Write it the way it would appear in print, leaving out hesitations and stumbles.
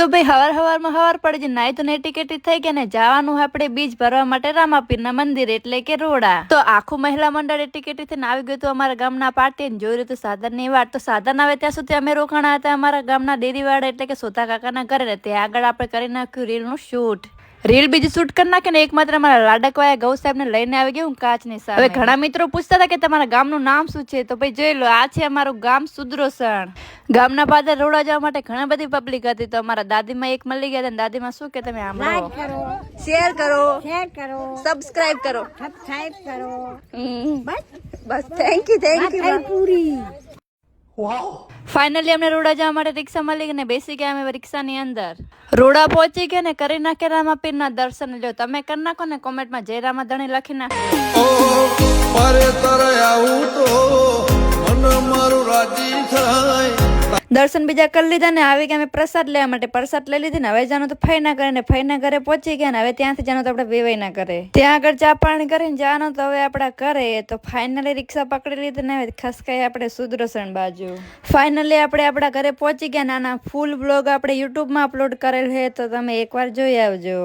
તો ભાઈ હવાર પડી જાય, નાઈ તો નેટી થઈ ગયા ને જવાનું આપણે બીજ ભરવા માટે રામાપીરના મંદિર એટલે કે રોડા. તો આખું મહિલા મંડળ ટીકેટી થઈને આવી ગયું હતું અમારા ગામના પાર્ટી. જોઈ રહ્યું હતું સાધન ની વાત. તો સાધન આવે ત્યાં સુધી અમે રોકાણા હતા અમારા ગામના ડેરીવાળા એટલે કે સોતા કાકાના ઘરે. ત્યાં આગળ આપણે કરી નાખ્યું રીલ નું શૂટ. રીલ બીજી શૂટ કરી નાખે ને એકમાત્ર અમારા લાડકવાયા ગૌ સાહેબ ને લઈને આવી ગયું કાચની સામે. હવે ઘણા મિત્રો પૂછતા હતા કે તમારા ગામનું નામ શું છે, તો ભાઈ જોઈ લો, આ છે અમારું ગામ સુદ્રોસણ. ગામના પાદર રોડા જવા માટે ઘણા બધી પબ્લિક હતી. તો અમારા દાદીમાં એક મળી ગયા હતા. દાદીમાં શું કે તમે આમ શેર કરો, સબસ્ક્રાઇબ કરો, બસ થેન્ક યુ પૂરી. ફાઇનલી અમને રોડા જવા માટે રિક્ષા મળી ગઈ ને બેસી ગયા અમે રિક્ષાની અંદર. રોડા પહોંચી ગયા ને કરી નાખે રામાપીરના દર્શન. લ્યો તમે કરી નાખો ને કોમેન્ટમાં જય રામાધણી લખી નાખો. દર્શન બીજા કરી લીધા ને આવી ગયા અમે પ્રસાદ લેવા માટે. પ્રસાદ લઈ લીધી ને હવે જાનું તો ફઈના કરે ને ફઈના ઘરે પહોંચી ગયા ને હવે ત્યાંથી જાનું તો આપણે વેવાઈ ના કરે. ત્યાં આગળ ચા પાણી કરીને જવાનું તો હવે આપડા કરે. તો ફાઇનલી રિક્ષા પકડી લીધી ને હવે ખસકાઈ આપણે સુદર્શન બાજુ. ફાઇનલી આપણે આપણા ઘરે પહોંચી ગયા. નાના ફૂલ બ્લોગ આપણે યુટ્યુબમાં અપલોડ કરેલ છે, તો તમે એકવાર જોઈ આવજો.